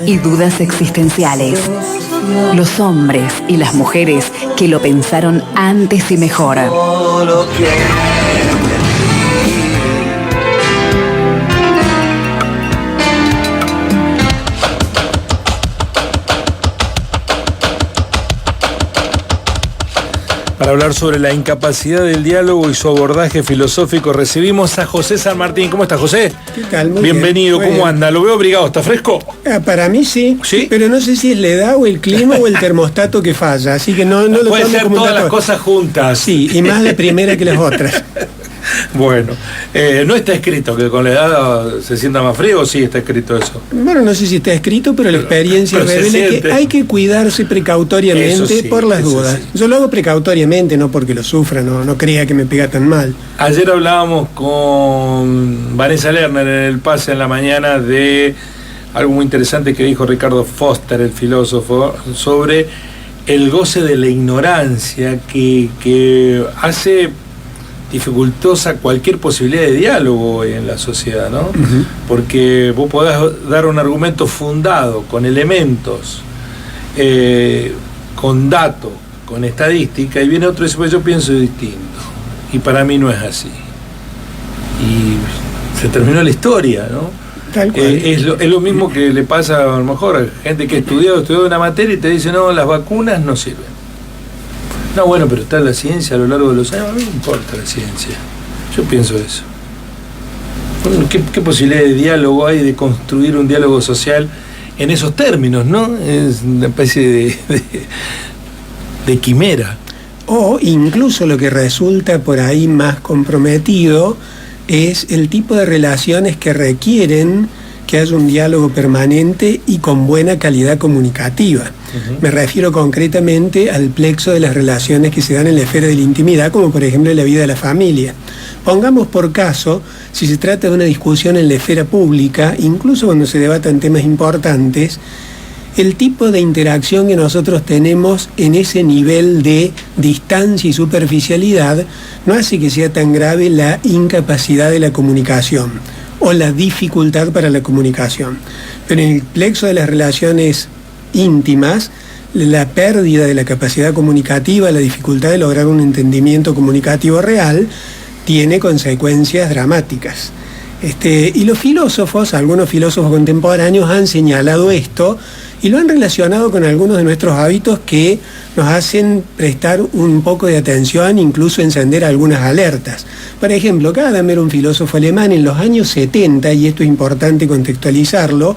y dudas existenciales. Los hombres y las mujeres que lo pensaron antes y mejor. Para hablar sobre la incapacidad del diálogo y su abordaje filosófico, recibimos a José San Martín. ¿Cómo estás, José? ¿Qué tal? Muy Bienvenido. bien. ¿Cómo anda? Lo veo abrigado. ¿Está fresco? Para mí sí, ¿Sí? pero no sé si es la edad o el clima o el termostato que falla, así que no lo Puede tomes ser como un todas las dato. cosas juntas. Sí, y más la primera que las otras. Bueno, no está escrito que con la edad se sienta más frío, ¿o sí está escrito eso? Bueno, no sé si está escrito, pero la experiencia pero se revela que siente. hay que cuidarse precautoriamente Eso sí, por las eso dudas. sí. Yo lo hago precautoriamente, no porque lo sufra, no crea que me pega tan mal. Ayer hablábamos con Vanessa Lerner en el Pase en la mañana de algo muy interesante que dijo Ricardo Foster, el filósofo, sobre el goce de la ignorancia que hace dificultosa cualquier posibilidad de diálogo hoy en la sociedad, ¿no? Uh-huh. Porque vos podés dar un argumento fundado, con elementos, con datos, con estadística, y viene otro y dice, pues yo pienso distinto, y para mí no es así. Y se terminó la historia, ¿no? Tal cual. Es lo mismo que le pasa a lo mejor a gente que estudió una materia y te dice, no, las vacunas no sirven. No, bueno, pero está la ciencia a lo largo de los años. A mí no importa la ciencia. Yo pienso eso. Bueno, ¿qué posibilidad de diálogo hay, de construir un diálogo social en esos términos, no? Es una especie de quimera. O incluso lo que resulta por ahí más comprometido es el tipo de relaciones que requieren que haya un diálogo permanente y con buena calidad comunicativa. Uh-huh. Me refiero concretamente al plexo de las relaciones que se dan en la esfera de la intimidad, como por ejemplo en la vida de la familia. Pongamos por caso, si se trata de una discusión en la esfera pública, incluso cuando se debatan temas importantes, el tipo de interacción que nosotros tenemos en ese nivel de distancia y superficialidad no hace que sea tan grave la incapacidad de la comunicación o la dificultad para la comunicación. Pero en el plexo de las relaciones íntimas, la pérdida de la capacidad comunicativa, la dificultad de lograr un entendimiento comunicativo real, tiene consecuencias dramáticas. Y los filósofos, algunos filósofos contemporáneos han señalado esto y lo han relacionado con algunos de nuestros hábitos que nos hacen prestar un poco de atención, incluso encender algunas alertas. Por ejemplo, Gadamer, un filósofo alemán en los años 70, y esto es importante contextualizarlo,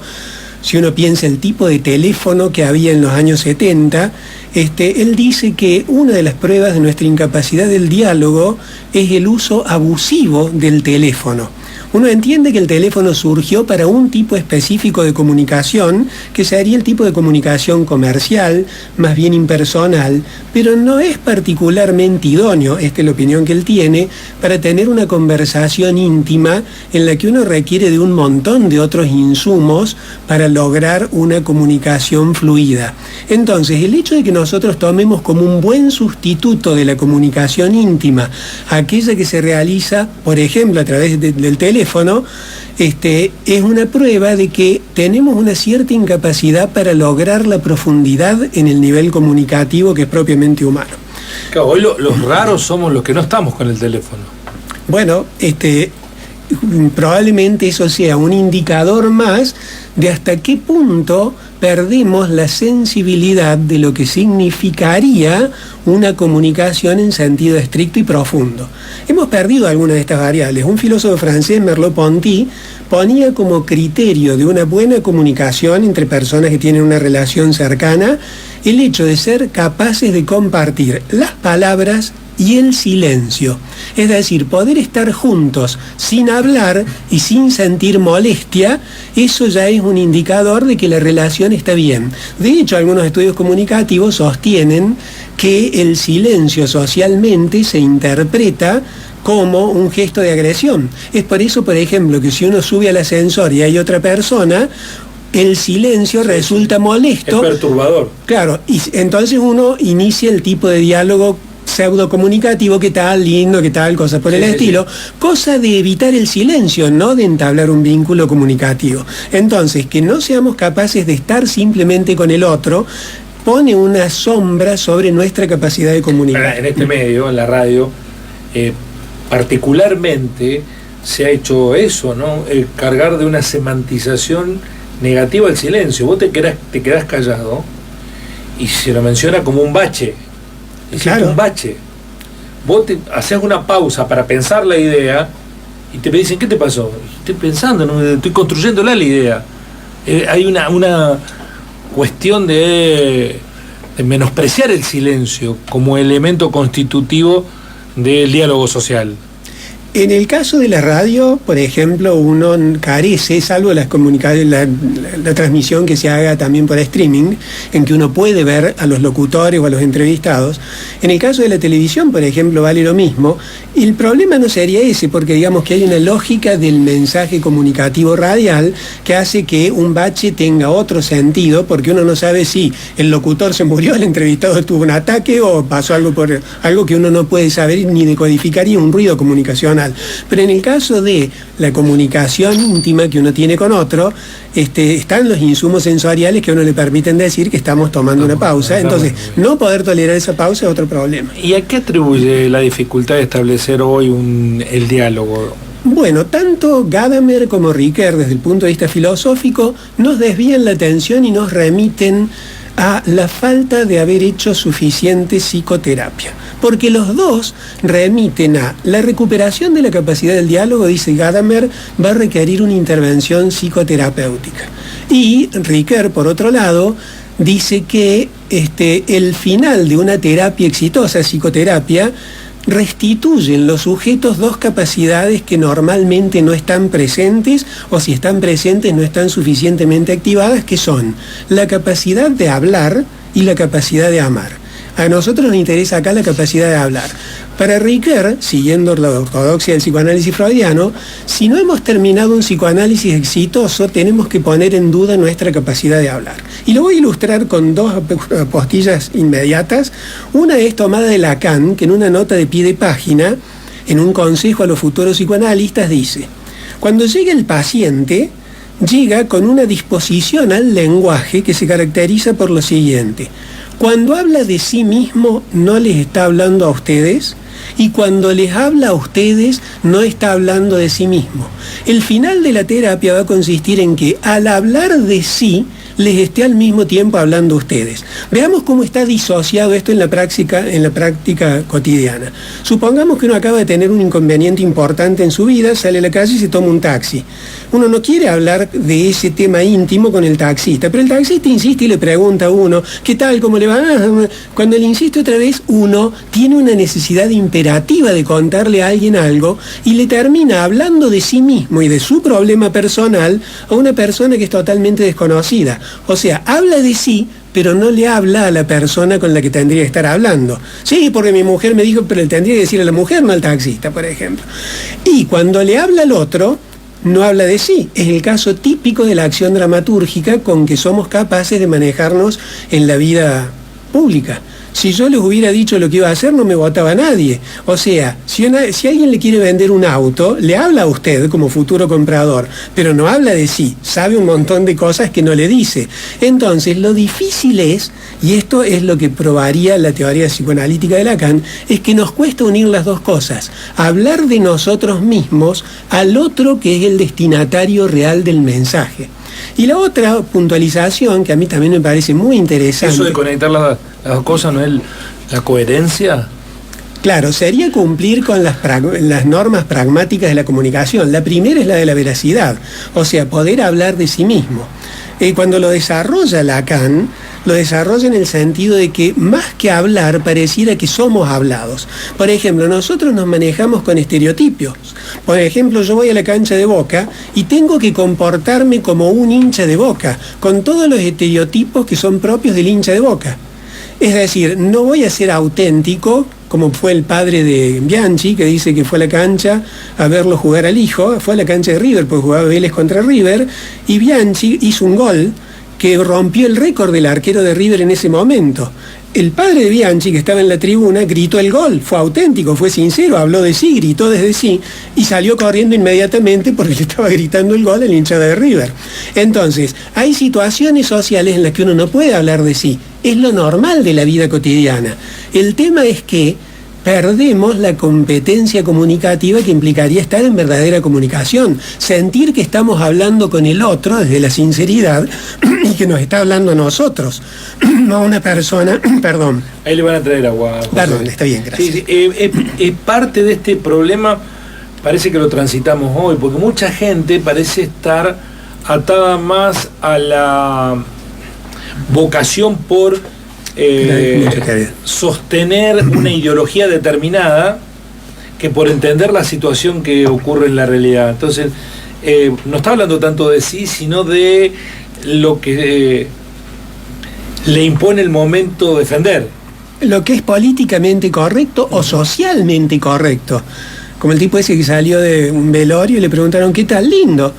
si uno piensa el tipo de teléfono que había en los años 70, él dice que una de las pruebas de nuestra incapacidad del diálogo es el uso abusivo del teléfono. Uno entiende que el teléfono surgió para un tipo específico de comunicación, que sería el tipo de comunicación comercial, más bien impersonal, pero no es particularmente idóneo, esta es la opinión que él tiene, para tener una conversación íntima en la que uno requiere de un montón de otros insumos para lograr una comunicación fluida. Entonces, el hecho de que nosotros tomemos como un buen sustituto de la comunicación íntima aquella que se realiza, por ejemplo, a través del teléfono, es una prueba de que tenemos una cierta incapacidad para lograr la profundidad en el nivel comunicativo que es propiamente humano. Claro, hoy los raros somos los que no estamos con el teléfono. Bueno, probablemente eso sea un indicador más de hasta qué punto perdemos la sensibilidad de lo que significaría una comunicación en sentido estricto y profundo. Hemos perdido algunas de estas variables. Un filósofo francés, Merleau-Ponty, ponía como criterio de una buena comunicación entre personas que tienen una relación cercana el hecho de ser capaces de compartir las palabras y el silencio. Es decir, poder estar juntos sin hablar y sin sentir molestia, eso ya es un indicador de que la relación está bien. De hecho, algunos estudios comunicativos sostienen que el silencio socialmente se interpreta como un gesto de agresión. Es por eso, por ejemplo, que si uno sube al ascensor y hay otra persona, el silencio resulta molesto. Es perturbador. Claro, y entonces uno inicia el tipo de diálogo pseudo comunicativo, qué tal lindo, qué tal, cosas por el estilo, cosa de evitar el silencio, no de entablar un vínculo comunicativo. Entonces, que no seamos capaces de estar simplemente con el otro, pone una sombra sobre nuestra capacidad de comunicar. En este medio, en la radio, particularmente se ha hecho eso, ¿no? Cargar de una semantización negativa al silencio. Vos te quedás callado y se lo menciona como un bache. Claro. Un bache. Vos haces una pausa para pensar la idea y te dicen, ¿qué te pasó? Estoy pensando, ¿no? Estoy construyéndola la idea. Hay una cuestión de menospreciar el silencio como elemento constitutivo del diálogo social. En el caso de la radio, por ejemplo, uno carece, salvo la transmisión que se haga también por streaming, en que uno puede ver a los locutores o a los entrevistados. En el caso de la televisión, por ejemplo, vale lo mismo. El problema no sería ese, porque digamos que hay una lógica del mensaje comunicativo radial que hace que un bache tenga otro sentido, porque uno no sabe si el locutor se murió, el entrevistado tuvo un ataque o pasó algo que uno no puede saber ni decodificaría un ruido comunicacional. Pero en el caso de la comunicación íntima que uno tiene con otro, están los insumos sensoriales que a uno le permiten decir que estamos tomando una pausa. Entonces, no poder tolerar esa pausa es otro problema. ¿Y a qué atribuye la dificultad de establecer hoy el diálogo? Bueno, tanto Gadamer como Ricoeur, desde el punto de vista filosófico, nos desvían la atención y nos remiten a la falta de haber hecho suficiente psicoterapia. Porque los dos remiten a la recuperación de la capacidad del diálogo, dice Gadamer, va a requerir una intervención psicoterapéutica. Y Ricoeur, por otro lado, dice que el final de una terapia exitosa, psicoterapia, restituye en los sujetos dos capacidades que normalmente no están presentes, o si están presentes no están suficientemente activadas, que son la capacidad de hablar y la capacidad de amar. A nosotros nos interesa acá la capacidad de hablar. Para Ricoeur, siguiendo la ortodoxia del psicoanálisis freudiano, si no hemos terminado un psicoanálisis exitoso, tenemos que poner en duda nuestra capacidad de hablar. Y lo voy a ilustrar con dos postillas inmediatas. Una es tomada de Lacan, que en una nota de pie de página, en un consejo a los futuros psicoanalistas, dice: cuando llega el paciente, llega con una disposición al lenguaje que se caracteriza por lo siguiente: cuando habla de sí mismo, no les está hablando a ustedes, y cuando les habla a ustedes, no está hablando de sí mismo. El final de la terapia va a consistir en que al hablar de sí, les esté al mismo tiempo hablando a ustedes. Veamos cómo está disociado esto en la práctica cotidiana. Supongamos que uno acaba de tener un inconveniente importante en su vida, sale a la calle y se toma un taxi. Uno no quiere hablar de ese tema íntimo con el taxista, pero el taxista insiste y le pregunta a uno, ¿qué tal? ¿Cómo le va? Cuando le insiste otra vez, uno tiene una necesidad imperativa de contarle a alguien algo y le termina hablando de sí mismo y de su problema personal a una persona que es totalmente desconocida. O sea, habla de sí, pero no le habla a la persona con la que tendría que estar hablando. Sí, porque mi mujer me dijo, pero le tendría que decir a la mujer, no al taxista, por ejemplo. Y cuando le habla al otro, no habla de sí. Es el caso típico de la acción dramatúrgica con que somos capaces de manejarnos en la vida pública. Si yo les hubiera dicho lo que iba a hacer, no me votaba nadie. O sea, si alguien le quiere vender un auto, le habla a usted como futuro comprador, pero no habla de sí, sabe un montón de cosas que no le dice. Entonces, lo difícil es, y esto es lo que probaría la teoría psicoanalítica de Lacan, es que nos cuesta unir las dos cosas: hablar de nosotros mismos al otro que es el destinatario real del mensaje. Y la otra puntualización, que a mí también me parece muy interesante... Eso de conectar las dos cosas, ¿no es la coherencia? Claro, sería cumplir con las normas pragmáticas de la comunicación. La primera es la de la veracidad, o sea, poder hablar de sí mismo. Cuando lo desarrolla Lacan, lo desarrolla en el sentido de que más que hablar, pareciera que somos hablados. Por ejemplo, nosotros nos manejamos con estereotipos. Por ejemplo, yo voy a la cancha de Boca y tengo que comportarme como un hincha de Boca, con todos los estereotipos que son propios del hincha de Boca. Es decir, no voy a ser auténtico, como fue el padre de Bianchi, que dice que fue a la cancha a verlo jugar al hijo, fue a la cancha de River, porque jugaba Vélez contra River, y Bianchi hizo un gol que rompió el récord del arquero de River en ese momento. El padre de Bianchi, que estaba en la tribuna, gritó el gol, fue auténtico, fue sincero, habló de sí, gritó desde sí y salió corriendo inmediatamente porque le estaba gritando el gol al hinchada de River. Entonces, hay situaciones sociales en las que uno no puede hablar de sí, es lo normal de la vida cotidiana. El tema es que perdemos la competencia comunicativa que implicaría estar en verdadera comunicación, sentir que estamos hablando con el otro desde la sinceridad y que nos está hablando a nosotros, no a una persona, perdón. Ahí le van a traer agua, José. Perdón, está bien, gracias. Sí, es parte de este problema, parece que lo transitamos hoy, porque mucha gente parece estar atada más a la vocación por sostener una ideología determinada que por entender la situación que ocurre en la realidad. Entonces, no está hablando tanto de sí, sino de lo que le impone el momento defender. Lo que es políticamente correcto o socialmente correcto. Como el tipo ese que salió de un velorio y le preguntaron, ¿qué tal? Lindo.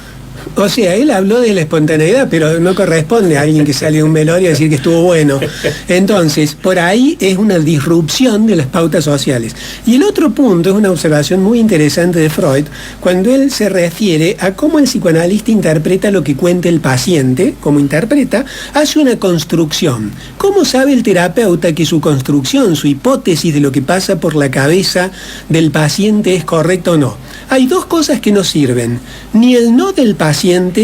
O sea, él habló de la espontaneidad, pero no corresponde a alguien que sale de un velorio a decir que estuvo bueno. Entonces, por ahí es una disrupción de las pautas sociales. Y el otro punto es una observación muy interesante de Freud, cuando él se refiere a cómo el psicoanalista interpreta lo que cuenta el paciente, cómo interpreta, hace una construcción. ¿Cómo sabe el terapeuta que su construcción, su hipótesis de lo que pasa por la cabeza del paciente es correcta o no? Hay dos cosas que no sirven, ni el no del paciente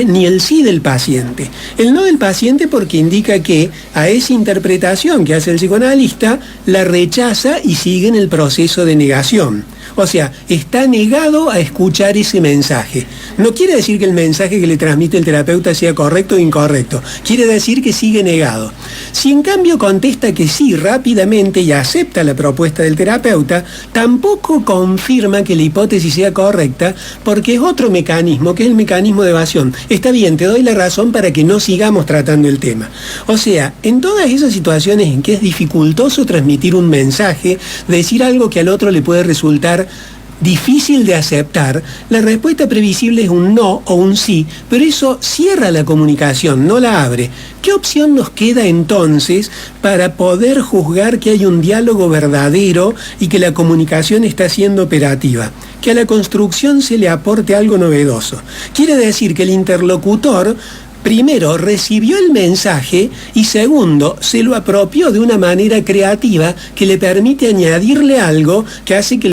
ni el sí del paciente. El no del paciente porque indica que a esa interpretación que hace el psicoanalista la rechaza y sigue en el proceso de negación. O sea, está negado a escuchar ese mensaje. No quiere decir que el mensaje que le transmite el terapeuta sea correcto o incorrecto. Quiere decir que sigue negado. Si en cambio contesta que sí rápidamente y acepta la propuesta del terapeuta, tampoco confirma que la hipótesis sea correcta porque es otro mecanismo, que es el mecanismo de evasión. Está bien, te doy la razón para que no sigamos tratando el tema. O sea, en todas esas situaciones en que es dificultoso transmitir un mensaje, decir algo que al otro le puede resultar difícil de aceptar, la respuesta previsible es un no o un sí, pero eso cierra la comunicación, no la abre. ¿Qué opción nos queda entonces para poder juzgar que hay un diálogo verdadero y que la comunicación está siendo operativa? Que a la construcción se le aporte algo novedoso. Quiere decir que el interlocutor primero recibió el mensaje y segundo se lo apropió de una manera creativa que le permite añadirle algo que hace que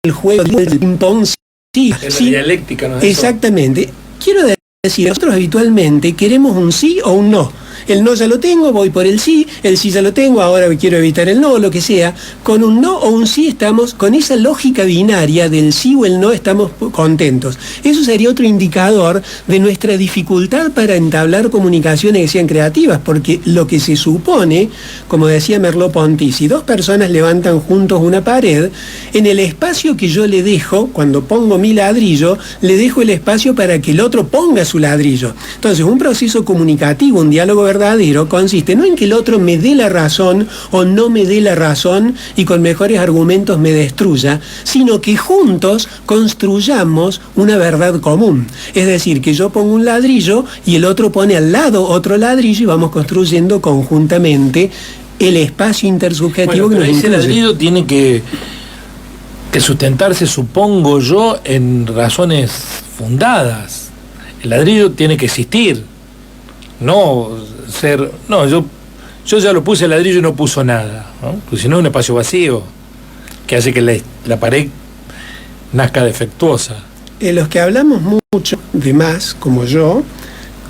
el juego del ping-pong siga. Es la dialéctica, ¿no es exactamente. Quiero decir, nosotros habitualmente queremos un sí o un no. El no ya lo tengo, voy por el sí ya lo tengo, ahora quiero evitar el no, lo que sea. Con un no o un sí estamos, con esa lógica binaria del sí o el no estamos contentos. Eso sería otro indicador de nuestra dificultad para entablar comunicaciones que sean creativas, porque lo que se supone, como decía Merleau-Ponty, si dos personas levantan juntos una pared, en el espacio que yo le dejo, cuando pongo mi ladrillo, le dejo el espacio para que el otro ponga su ladrillo. Entonces, un proceso comunicativo, un diálogo verdadero consiste no en que el otro me dé la razón o no me dé la razón y con mejores argumentos me destruya, sino que juntos construyamos una verdad común. Es decir, que yo pongo un ladrillo y el otro pone al lado otro ladrillo y vamos construyendo conjuntamente el espacio intersubjetivo que nos incluye. Ese ladrillo tiene que sustentarse, supongo yo, en razones fundadas. El ladrillo tiene que existir, yo ya lo puse el ladrillo y no puso nada, ¿no? Pues si no es un espacio vacío que hace que la pared nazca defectuosa. Los que hablamos mucho de más, como yo,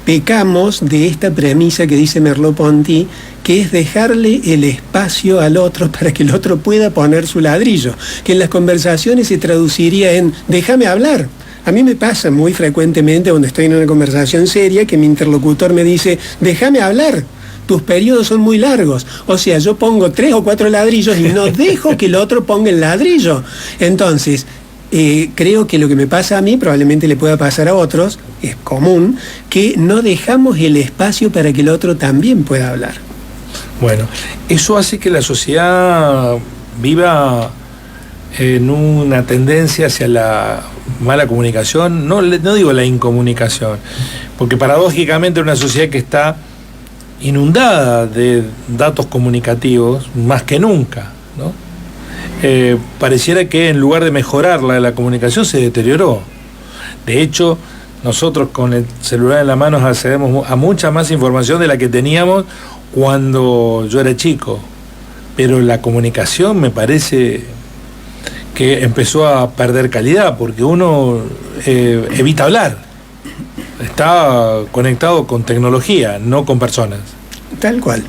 pecamos de esta premisa que dice Merleau-Ponty, que es dejarle el espacio al otro para que el otro pueda poner su ladrillo, que en las conversaciones se traduciría en déjame hablar. A mí me pasa muy frecuentemente cuando estoy en una conversación seria que mi interlocutor me dice, déjame hablar, tus periodos son muy largos. O sea, yo pongo 3 o 4 ladrillos y no dejo que el otro ponga el ladrillo. Entonces, creo que lo que me pasa a mí probablemente le pueda pasar a otros, es común, que no dejamos el espacio para que el otro también pueda hablar. Bueno, eso hace que la sociedad viva en una tendencia hacia la mala comunicación, no digo la incomunicación, porque paradójicamente una sociedad que está inundada de datos comunicativos, más que nunca, ¿no? Pareciera que en lugar de mejorar la comunicación se deterioró. De hecho, nosotros con el celular en la mano accedemos a mucha más información de la que teníamos cuando yo era chico. Pero la comunicación me parece que empezó a perder calidad, porque uno evita hablar. Está conectado con tecnología, no con personas. Tal cual.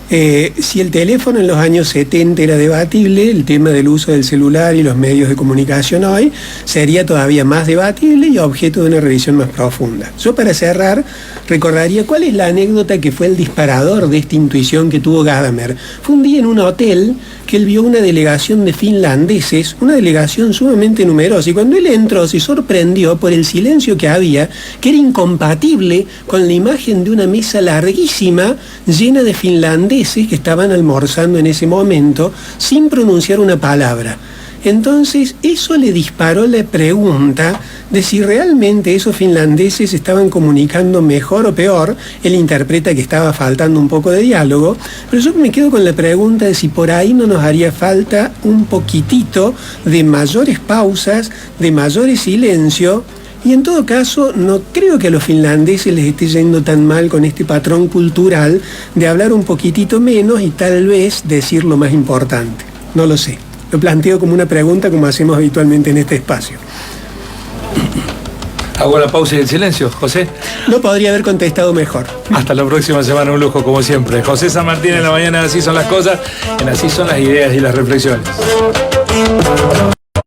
Si el teléfono en los años 70 era debatible, el tema del uso del celular y los medios de comunicación hoy sería todavía más debatible y objeto de una revisión más profunda. Yo, para cerrar, recordaría cuál es la anécdota que fue el disparador de esta intuición que tuvo Gadamer. Fue un día en un hotel que él vio una delegación de finlandeses, una delegación sumamente numerosa, y cuando él entró se sorprendió por el silencio que había, que era incompatible con la imagen de una mesa larguísima llena de finlandeses que estaban almorzando en ese momento sin pronunciar una palabra. Entonces eso le disparó la pregunta de si realmente esos finlandeses estaban comunicando mejor o peor. Él interpreta que estaba faltando un poco de diálogo, pero yo me quedo con la pregunta de si por ahí no nos haría falta un poquitito de mayores pausas, de mayores silencio. Y en todo caso, no creo que a los finlandeses les esté yendo tan mal con este patrón cultural de hablar un poquitito menos y tal vez decir lo más importante. No lo sé. Lo planteo como una pregunta, como hacemos habitualmente en este espacio. Hago la pausa y el silencio, José. No podría haber contestado mejor. Hasta la próxima semana, un lujo como siempre. José San Martín en la mañana, Así son las cosas, en Así son las ideas y las reflexiones.